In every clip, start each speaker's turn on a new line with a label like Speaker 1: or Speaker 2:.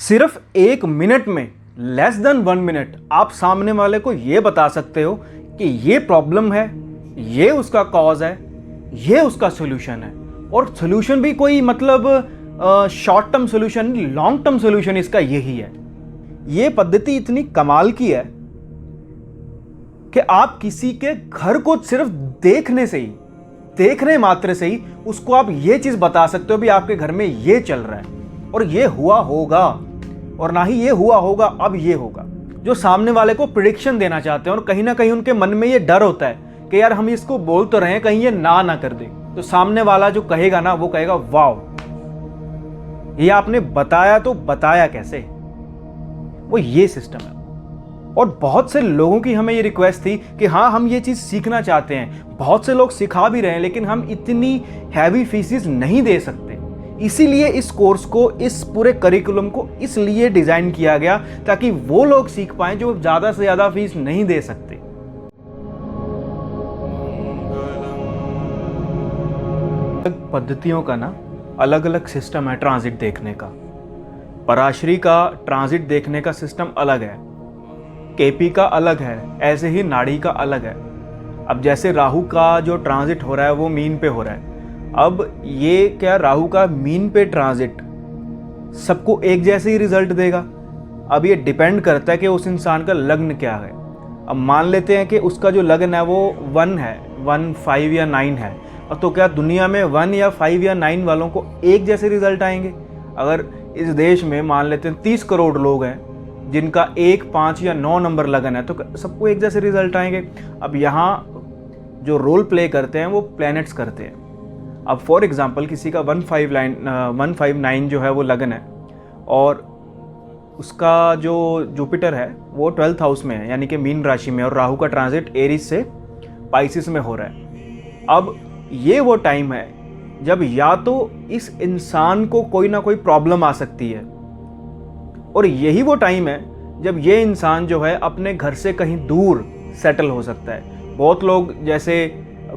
Speaker 1: सिर्फ 1 मिनट में, less than 1 minute, आप सामने वाले को ये बता सकते हो कि ये प्रॉब्लम है, ये उसका कॉज है, ये उसका सोल्यूशन है। और सोल्यूशन भी कोई मतलब शॉर्ट टर्म सोल्यूशन नहीं, लॉन्ग टर्म सोल्यूशन इसका यही है। ये पद्धति इतनी कमाल की है कि आप किसी के घर को सिर्फ देखने मात्र से ही उसको आप ये चीज बता सकते हो भी आपके घर में ये चल रहा है और ये हुआ होगा, और ना ही ये हुआ होगा अब ये होगा। जो सामने वाले को प्रिडिक्शन देना चाहते हैं और कहीं ना कहीं उनके मन में ये डर होता है कि यार हम इसको बोल तो रहे हैं कहीं ये ना कर दे, तो सामने वाला जो कहेगा ना वो कहेगा वाओ, ये आपने बताया तो बताया कैसे। वो ये सिस्टम है। और बहुत से लोगों की हमें ये रिक्वेस्ट थी कि हाँ हम ये चीज़ सीखना चाहते हैं, बहुत से लोग सिखा भी रहे हैं, लेकिन हम इतनी हैवी फीसिस नहीं दे सकते। इसीलिए इस कोर्स को, इस पूरे करिकुलम को इसलिए डिज़ाइन किया गया ताकि वो लोग सीख पाएं जो ज़्यादा से ज़्यादा फीस नहीं दे सकते। पद्धतियों का ना अलग अलग सिस्टम है ट्रांजिट देखने का। पराशरी का ट्रांजिट देखने का सिस्टम अलग है, केपी का अलग है, ऐसे ही नाड़ी का अलग है। अब जैसे राहु का जो ट्रांजिट हो रहा है वो मीन पे हो रहा है। अब ये क्या राहु का मीन पे ट्रांजिट सबको एक जैसे ही रिजल्ट देगा? अब ये डिपेंड करता है कि उस इंसान का लग्न क्या है। अब मान लेते हैं कि उसका जो लग्न है वो 1 है, 1, 5 या 9 है, तो क्या दुनिया में 1 या 5 या 9 वालों को एक जैसे रिजल्ट आएंगे? अगर इस देश में मान लेते हैं 30 करोड़ लोग हैं जिनका 1, 5 या 9 नंबर लगन है, तो सबको एक जैसे रिजल्ट आएंगे? अब यहाँ जो रोल प्ले करते हैं वो प्लैनेट्स करते हैं। अब फॉर एग्जांपल किसी का 159 जो है वो लगन है और उसका जो जुपिटर है वो 12th हाउस में है, यानी कि मीन राशि में, और राहु का ट्रांजिट एरीज से पाइसिस में हो रहा है। अब ये वो टाइम है जब या तो इस इंसान को कोई ना कोई प्रॉब्लम आ सकती है, और यही वो टाइम है जब ये इंसान जो है अपने घर से कहीं दूर सेटल हो सकता है। बहुत लोग जैसे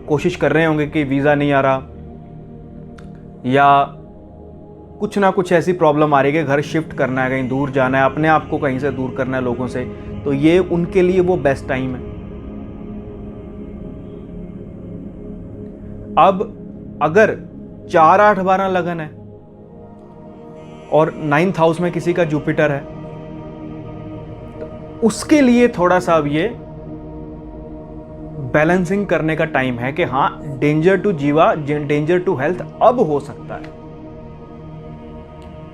Speaker 1: कोशिश कर रहे होंगे कि वीज़ा नहीं आ रहा या कुछ ना कुछ ऐसी प्रॉब्लम आ रही है कि घर शिफ्ट करना है, कहीं दूर जाना है, अपने आप को कहीं से दूर करना है लोगों से, तो ये उनके लिए वो बेस्ट टाइम है। अब अगर 4, 8, 12 लगन है और 9th हाउस में किसी का जुपिटर है, तो उसके लिए थोड़ा सा अब ये बैलेंसिंग करने का टाइम है कि हाँ डेंजर टू जीवा, डेंजर टू हेल्थ अब हो सकता है,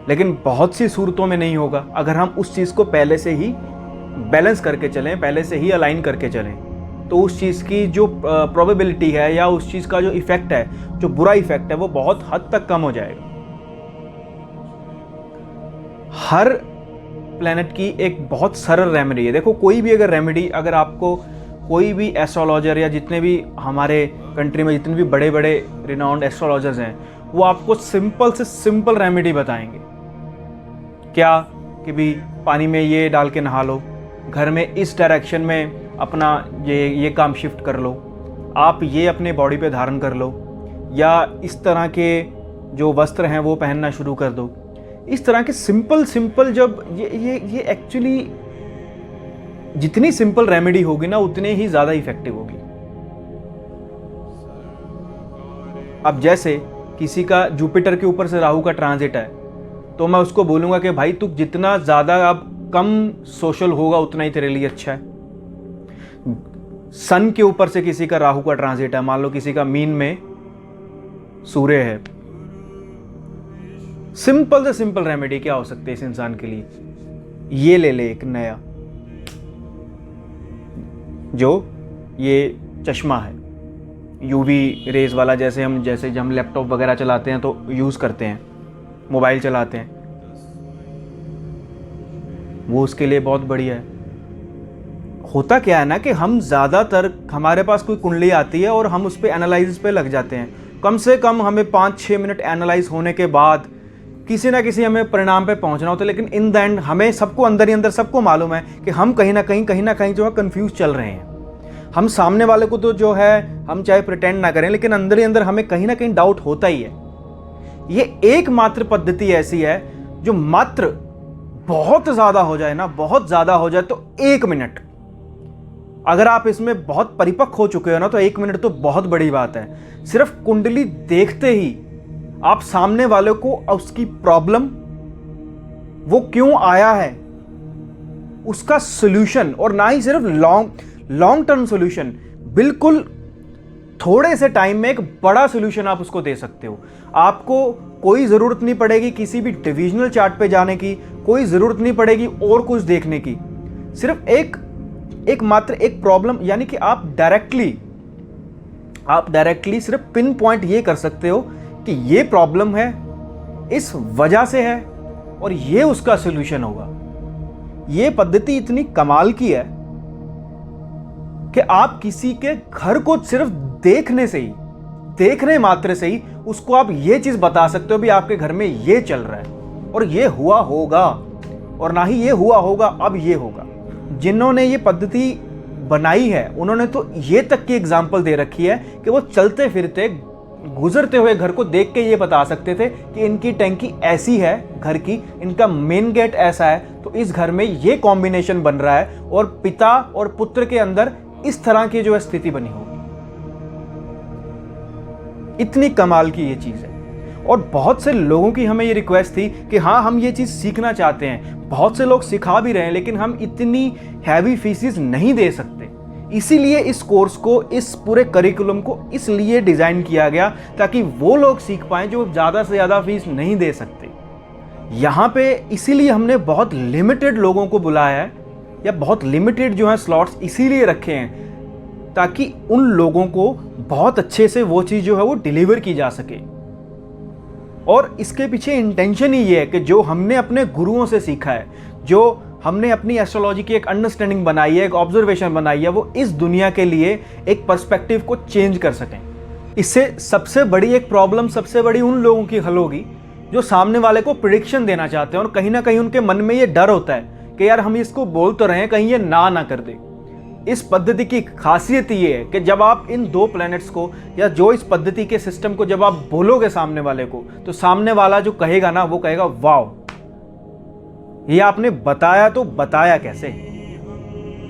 Speaker 1: लेकिन बहुत सी सूरतों में नहीं होगा अगर हम उस चीज को पहले से ही बैलेंस करके चलें, पहले से ही अलाइन करके चलें। तो उस चीज़ की जो प्रोबेबिलिटी है या उस चीज़ का जो इफेक्ट है, जो बुरा इफेक्ट है, वो बहुत हद तक कम हो जाएगा। हर प्लेनेट की एक बहुत सरल रेमेडी है। देखो कोई भी अगर रेमेडी, अगर आपको कोई भी एस्ट्रोलॉजर या जितने भी हमारे कंट्री में जितने भी बड़े बड़े रिनाउंड एस्ट्रोलॉजर्स हैं, वो आपको सिंपल से सिंपल रेमेडी बताएंगे। क्या कि भी पानी में ये डाल के नहा लो, घर में इस डायरेक्शन में अपना ये काम शिफ्ट कर लो, आप ये अपने बॉडी पे धारण कर लो, या इस तरह के जो वस्त्र हैं वो पहनना शुरू कर दो। इस तरह के सिंपल जब ये एक्चुअली जितनी सिंपल रेमेडी होगी ना उतने ही ज़्यादा इफेक्टिव होगी। अब जैसे किसी का जुपिटर के ऊपर से राहु का ट्रांजिट है, तो मैं उसको बोलूँगा कि भाई तू जितना ज़्यादा अब कम सोशल होगा उतना ही तेरे लिए अच्छा है। सन के ऊपर से किसी का राहु का ट्रांजिट है, मान लो किसी का मीन में सूर्य है, सिंपल से सिंपल रेमेडी क्या हो सकती है इस इंसान के लिए? ये ले ले एक नया, जो ये चश्मा है यूवी रेज वाला, जैसे हम लैपटॉप वगैरह चलाते हैं तो यूज़ करते हैं, मोबाइल चलाते हैं, वो उसके लिए बहुत बढ़िया है। होता क्या है ना कि हम ज़्यादातर, हमारे पास कोई कुंडली आती है और हम उस पर एनालिसिस पे लग जाते हैं। कम से कम हमें 5-6 मिनट एनालाइज होने के बाद किसी ना किसी हमें परिणाम पे पहुंचना होता है, लेकिन इन द एंड हमें सबको अंदर ही अंदर सबको मालूम है कि हम कहीं ना कहीं जो है कंफ्यूज चल रहे हैं। हम सामने वाले को तो जो है हम चाहे प्रिटेंड ना करें, लेकिन अंदर ही अंदर हमें कहीं ना कहीं डाउट होता ही है। ये एकमात्र पद्धति ऐसी है जो मात्र बहुत ज़्यादा हो जाए ना, बहुत ज़्यादा हो जाए तो 1 मिनट, अगर आप इसमें बहुत परिपक्व हो चुके हो ना तो 1 मिनट तो बहुत बड़ी बात है। सिर्फ कुंडली देखते ही आप सामने वाले को उसकी प्रॉब्लम, वो क्यों आया है, उसका सॉल्यूशन, और ना ही सिर्फ लॉन्ग टर्म सॉल्यूशन, बिल्कुल थोड़े से टाइम में एक बड़ा सॉल्यूशन आप उसको दे सकते हो। आपको कोई ज़रूरत नहीं पड़ेगी किसी भी डिविजनल चार्ट पे जाने की, कोई ज़रूरत नहीं पड़ेगी और कुछ देखने की। सिर्फ मात्र एक प्रॉब्लम, यानी कि आप डायरेक्टली सिर्फ पिन पॉइंट ये कर सकते हो कि ये प्रॉब्लम है, इस वजह से है, और ये उसका सॉल्यूशन होगा। ये पद्धति इतनी कमाल की है कि आप किसी के घर को सिर्फ देखने मात्र से ही उसको आप ये चीज बता सकते हो भी आपके घर में ये चल रहा है और ये हुआ होगा, और ना ही ये हुआ होगा, अब ये होगा। जिन्होंने ये पद्धति बनाई है उन्होंने तो ये तक की एग्जाम्पल दे रखी है कि वो चलते फिरते गुजरते हुए घर को देख के ये बता सकते थे कि इनकी टैंकी ऐसी है घर की, इनका मेन गेट ऐसा है, तो इस घर में ये कॉम्बिनेशन बन रहा है और पिता और पुत्र के अंदर इस तरह की जो स्थिति बनी होगी। इतनी कमाल की ये चीज है। और बहुत से लोगों की हमें ये रिक्वेस्ट थी कि हाँ हम ये चीज सीखना चाहते हैं, बहुत से लोग सिखा भी रहे हैं, लेकिन हम इतनी हैवी फीसिस नहीं दे सकते। इसीलिए इस कोर्स को, इस पूरे करिकुलम को इसलिए डिजाइन किया गया ताकि वो लोग सीख पाएं जो ज़्यादा से ज़्यादा फीस नहीं दे सकते। यहाँ पे इसीलिए हमने बहुत लिमिटेड लोगों को बुलाया है, या बहुत लिमिटेड जो है स्लॉट्स इसीलिए रखे हैं ताकि उन लोगों को बहुत अच्छे से वो चीज़ जो है वो डिलीवर की जा सके। और इसके पीछे इंटेंशन ही ये है कि जो हमने अपने गुरुओं से सीखा है, जो हमने अपनी एस्ट्रोलॉजी की एक अंडरस्टैंडिंग बनाई है, एक ऑब्जर्वेशन बनाई है, वो इस दुनिया के लिए एक पर्सपेक्टिव को चेंज कर सकें। इससे सबसे बड़ी एक प्रॉब्लम, सबसे बड़ी उन लोगों की हल होगी जो सामने वाले को प्रिडिक्शन देना चाहते हैं और कहीं ना कहीं उनके मन में ये डर होता है कि यार हम इसको बोल तो रहे हैं, कहीं ये ना कर दे। इस पद्धति की खासियत ये है कि जब आप इन 2 प्लैनेट्स को, या जो इस पद्धति के सिस्टम को जब आप बोलोगे सामने वाले को, तो सामने वाला जो कहेगा ना वो कहेगा वाओ, ये आपने बताया तो बताया कैसे।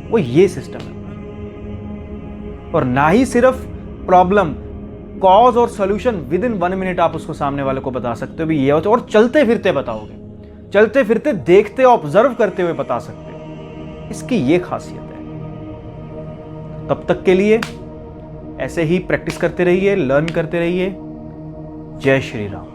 Speaker 1: वो ये सिस्टम है। और ना ही सिर्फ प्रॉब्लम, कॉज और सॉल्यूशन विद इन 1 मिनट आप उसको सामने वाले को बता सकते हो भी ये होता है, और चलते फिरते बताओगे, चलते फिरते देखते ऑब्जर्व करते हुए बता सकते हो। इसकी ये खासियत है। तब तक के लिए ऐसे ही प्रैक्टिस करते रहिए, लर्न करते रहिए। जय श्री राम।